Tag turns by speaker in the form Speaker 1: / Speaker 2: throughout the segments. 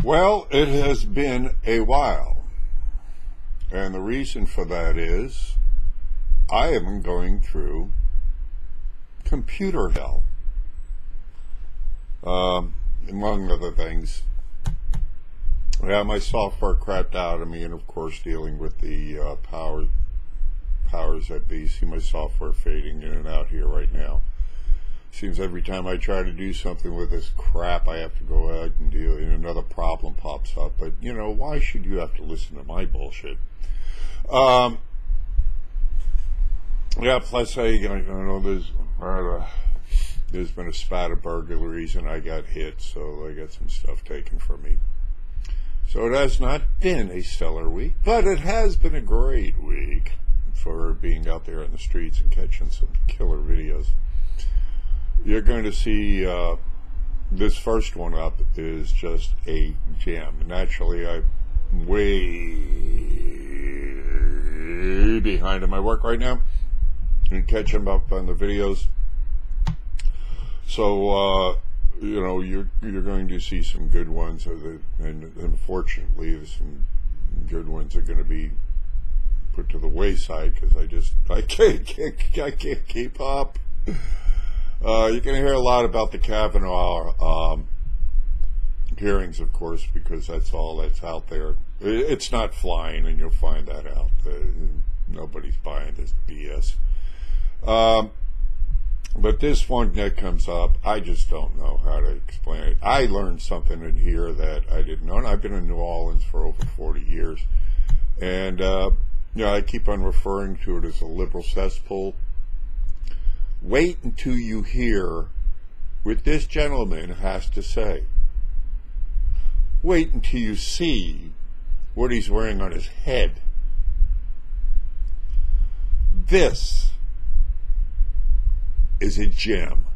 Speaker 1: Well, it has been a while, and the reason for that is I am going through computer hell, among other things. Yeah, my software crapped out of me, and of course dealing with the powers that be. See my software fading in and out here right now. Seems every time I try to do something with this crap, I have to go out and deal, and another problem pops up. But, you know, why should you have to listen to my bullshit? Yeah, plus I know there's been a spat of burglaries, and I got hit, so I got some stuff taken from me. So it has not been a stellar week, but it has been a great week for being out there in the streets and catching some killer videos. You're going to see this first one up is just a gem. Naturally, I'm way behind in my work right now and catching up on the videos. So, you know, you're going to see some good ones, and unfortunately, some good ones are going to be put to the wayside because I can't keep up. You're going to hear a lot about the Kavanaugh hearings, of course, because that's all that's out there. It's not flying, and you'll find that out. Nobody's buying this BS. But this one that comes up, I just don't know how to explain it. I learned something in here that I didn't know, and I've been in New Orleans for over 40 years. And, you know, I keep on referring to it as a liberal cesspool. Wait until you hear what this gentleman has to say. Wait until you see what he's wearing on his head. This is a gem.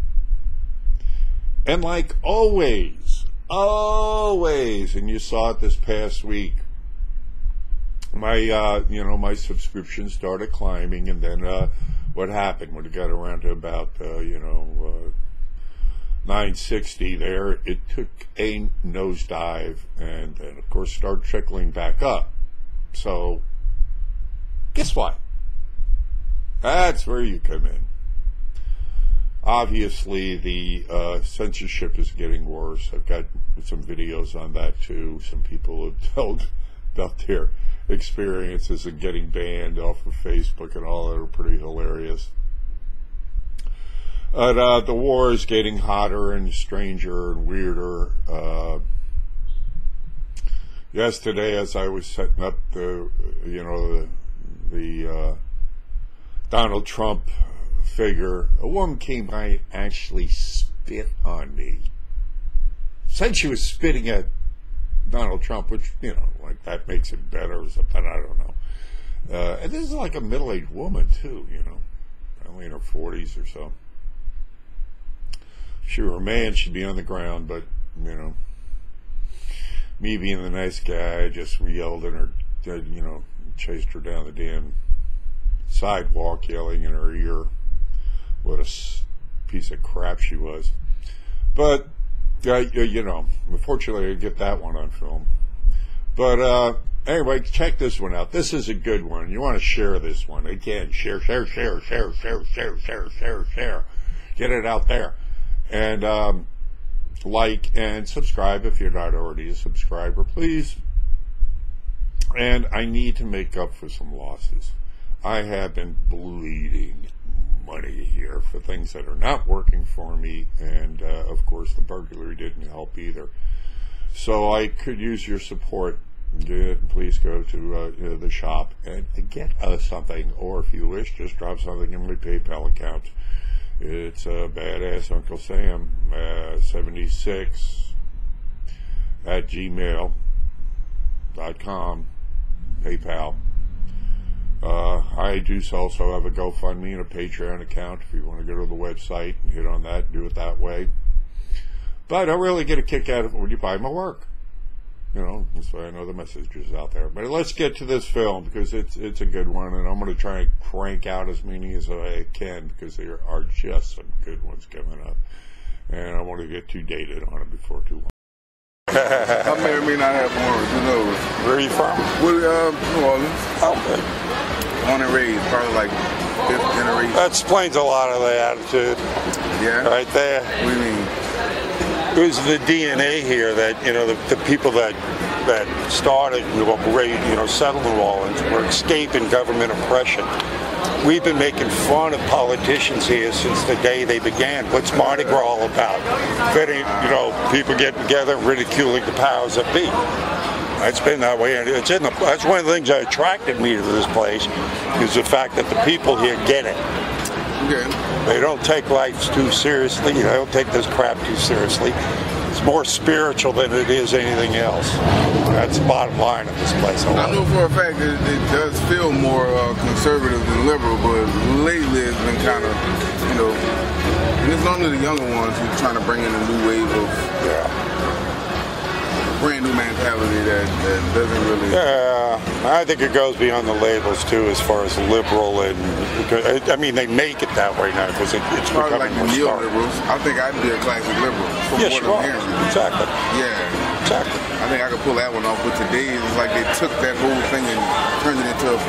Speaker 1: And like always, and you saw it this past week, my my subscription started climbing, and then what happened when it got around to about 960 there, it took a nosedive, and then of course started trickling back up. So guess what? That's where you come in. Obviously, the censorship is getting worse. I've got some videos on that too. Some people have told about their experiences in getting banned off of Facebook and all that are pretty hilarious. But the war is getting hotter and stranger and weirder. Yesterday, as I was setting up the Donald Trump figure, a woman came by and actually spit on me. Said she was spitting at Donald Trump, which, you know, like that makes it better or something, I don't know. And this is like a middle-aged woman too, you know, probably in her 40s or so. If she were a man, she'd be on the ground, but, you know, me being the nice guy, I just yelled at her, you know, chased her down the damn sidewalk, yelling in her ear what a piece of crap she was. But you know, unfortunately I get that one on film. But anyway, check this one out. This is a good one. You want to share this one. Again, share. Get it out there. And like and subscribe if you're not already a subscriber, please. And I need to make up for some losses. I have been bleeding money here for things that are not working for me, and of course the burglary didn't help either. So I could use your support. Please go to the shop and get us something, or if you wish, just drop something in my PayPal account. It's badass Uncle Sam 76 at gmail.com, PayPal. I do also have a GoFundMe and a Patreon account if you want to go to the website and hit on that, do it that way. But I really get a kick out of it when you buy my work. You know, so I know the message is out there. But let's get to this film because it's a good one, and I'm going to try and crank out as many as I can because there are just some good ones coming up. And I want to get too dated on it before too long.
Speaker 2: I may or may not have morons. Who knows?
Speaker 1: Where are you from?
Speaker 2: New Orleans.
Speaker 1: Oh, good.
Speaker 2: Born and raised, probably like 5th generation.
Speaker 1: That explains a lot of the attitude.
Speaker 2: Yeah.
Speaker 1: Right there.
Speaker 2: What do you mean?
Speaker 1: It was the DNA here that, you know, the people that started, settled New Orleans were escaping government oppression. We've been making fun of politicians here since the day they began. What's Mardi Gras all about? People getting together, ridiculing the powers that be. It's been that way, and that's one of the things that attracted me to this place, is the fact that the people here get it.
Speaker 2: Okay.
Speaker 1: They don't take life too seriously. They don't take this crap too seriously. It's more spiritual than it is anything else. That's the bottom line of this place.
Speaker 2: I know for a fact that it does feel more conservative than liberal, but lately it's been kind of, and it's normally the younger ones who are trying to bring in a new wave of brand new mentality that doesn't really.
Speaker 1: Yeah, I think it goes beyond the labels too, as far as liberal and I mean they make it that way now because it's
Speaker 2: probably
Speaker 1: becoming
Speaker 2: like the
Speaker 1: more
Speaker 2: neoliberals. I think I'd be a classic liberal.
Speaker 1: Yes, you are. Exactly.
Speaker 2: Yeah.
Speaker 1: Exactly.
Speaker 2: I think I could pull that one off, but today it's like they took that whole thing and turned it into a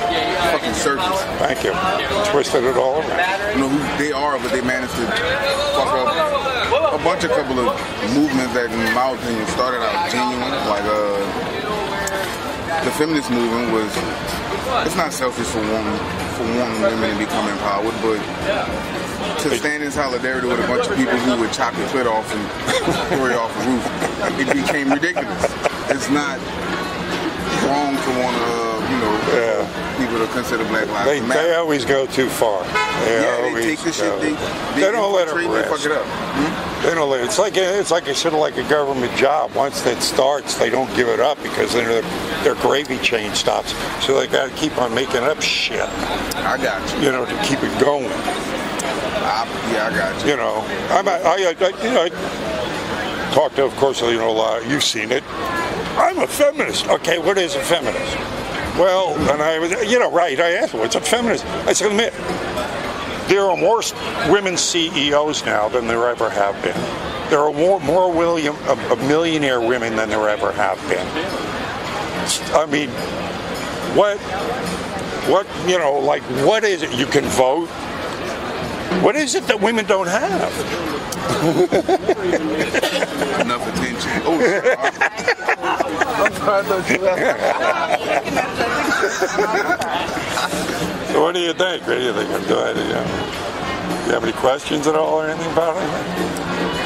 Speaker 2: fucking circus.
Speaker 1: Thank you. Twisted it all around.
Speaker 2: You know who they are, but they managed to fuck up a couple of movements that, in my opinion, started out genuine. Like the feminist movement was. It's not selfish for wanting women to become empowered, but to stand in solidarity with a bunch of people who would chop your foot off and throw you off a roof, it became ridiculous. It's not wrong to want to, people to consider Black Lives Matter.
Speaker 1: They always go too far.
Speaker 2: They take the shit. They
Speaker 1: don't let it rest.
Speaker 2: Fuck it up.
Speaker 1: They don't let it. It's like sort of like a government job. Once that starts, they don't give it up because then their gravy chain stops. So they got to keep on making up shit.
Speaker 2: I got you.
Speaker 1: To keep it going.
Speaker 2: I got you.
Speaker 1: I talked to, of course, a lot. You've seen it. I'm a feminist. Okay, what is a feminist? Well, and I was, right. I asked, what's a feminist? I said, admit, there are more women CEOs now than there ever have been. There are more millionaire women than there ever have been. I mean, what is it? You can vote. What is it that women don't have?
Speaker 2: Enough attention. Oh, shit. I'm sorry, I thought you
Speaker 1: So what do you think? What do you think? Do you have any questions at all or anything about it?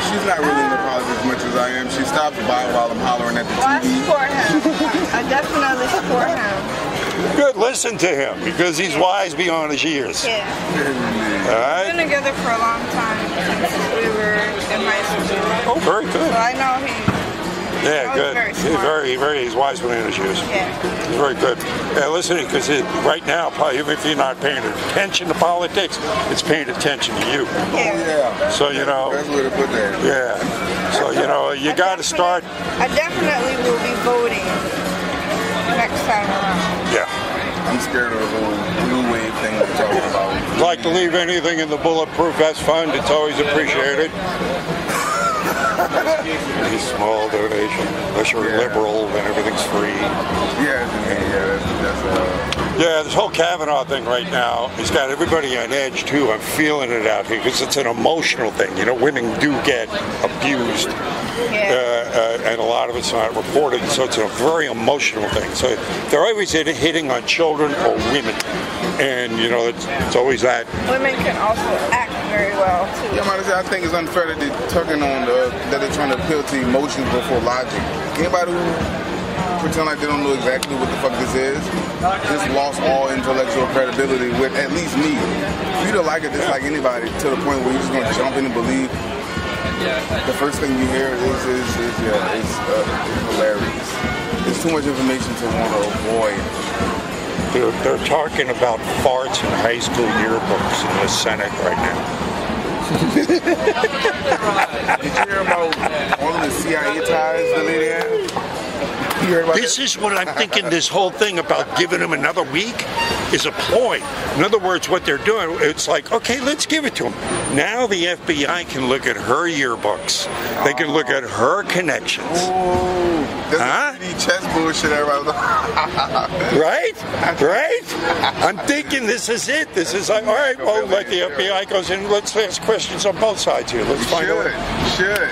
Speaker 2: She's not really in the politics as much as I am. She stops by while I'm hollering at the TV.
Speaker 3: I support him. I definitely support him.
Speaker 1: Good, listen to him because he's wise beyond his years.
Speaker 3: Yeah.
Speaker 1: All right?
Speaker 3: We've been together for a long time since we were in high school.
Speaker 1: Oh, very good.
Speaker 3: So I know he's
Speaker 1: good. He's wise beyond his years.
Speaker 3: Yeah.
Speaker 1: He's very good. Yeah, listen, because right now, probably, even if you're not paying attention to politics, it's paying attention to you.
Speaker 2: Yeah.
Speaker 1: So,
Speaker 2: That's where to put that.
Speaker 1: Yeah. So, you got to start.
Speaker 3: I definitely will be voting next time around.
Speaker 1: Yeah.
Speaker 2: I'm scared of the whole new wave thing we're talking about.
Speaker 1: Like to leave anything in the bulletproof vest fund, it's always appreciated. A small donation. Unless you're liberal, then everything's free. Yeah, this whole Kavanaugh thing right now has got everybody on edge too. I'm feeling it out here because it's an emotional thing. Women do get abused. And a lot of it's not reported, so it's a very emotional thing. So they're always hitting on children or women, and it's always that.
Speaker 3: Women can also act very well too.
Speaker 2: Yeah, I think it's unfair that they're tugging on that they're trying to appeal to emotions before logic. Anybody who pretend like they don't know exactly what the fuck this is just lost all intellectual credibility with at least me. For you to like it just like anybody to the point where you're just gonna jump in and believe. The first thing you hear is hilarious. There's too much information to want to avoid.
Speaker 1: They're talking about farts in high school yearbooks in the Senate right now.
Speaker 2: Did you hear about all of the CIA ties the lady had?
Speaker 1: This is what I'm thinking. This whole thing about giving them another week is a ploy. In other words, what they're doing, it's like, okay, let's give it to them. Now the FBI can look at her yearbooks. They can look at her connections.
Speaker 2: bullshit everybody was
Speaker 4: Right? I'm thinking this is it. This is like, all right, well, let the FBI goes in. Let's ask questions on both sides here. Let's find out.
Speaker 2: Should.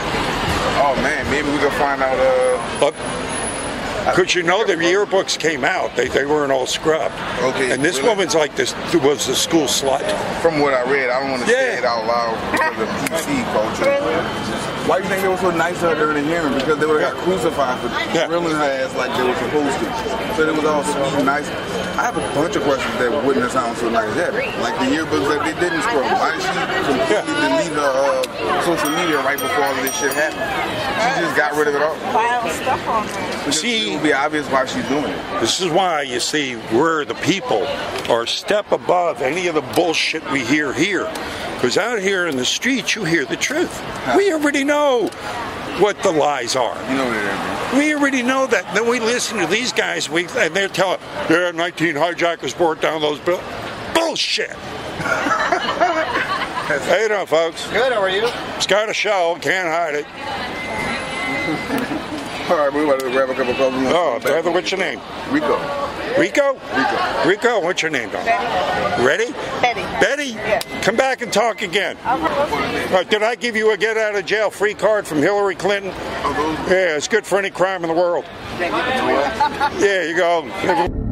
Speaker 2: Oh, man, maybe we can find out.
Speaker 4: Because you know the yearbooks came out. They weren't all scrubbed.
Speaker 2: Okay.
Speaker 4: And this woman's like this was the school slut.
Speaker 2: From what I read, I don't want to say it out loud because of PC culture. Why do you think they were so nice to her during the hearing? Because they would have got crucified for drilling her ass like they were supposed to. So it was all so nice. I have a bunch of questions that wouldn't have sounded so nice. Yeah, like the yearbooks that they didn't scrub. Why did she completely delete her social media right before all of this shit happened? She just got rid of it all.
Speaker 3: File stuff on her.
Speaker 4: See,
Speaker 2: it would be obvious why she's doing it.
Speaker 4: This is why, you see, we're the people are a step above any of the bullshit we hear here. Because out here in the streets, you hear the truth. We already know what the lies are.
Speaker 2: You know what it is.
Speaker 4: We already know that. Then we listen to these guys, and they're telling, 19 hijackers brought down those bullshit. How you doing, folks?
Speaker 5: Good, how are you?
Speaker 4: It's got a show, can't hide it.
Speaker 2: All right, we want to grab a couple of coffee.
Speaker 4: Oh, brother, what's your name?
Speaker 2: Rico.
Speaker 4: Rico? Rico, what's your name, Don?
Speaker 3: Betty.
Speaker 4: Ready?
Speaker 3: Betty.
Speaker 4: Betty?
Speaker 3: Yeah.
Speaker 4: Come back and talk again. Did I give you a get out of jail free card from Hillary Clinton? Yeah, it's good for any crime in the world. Yeah, you go.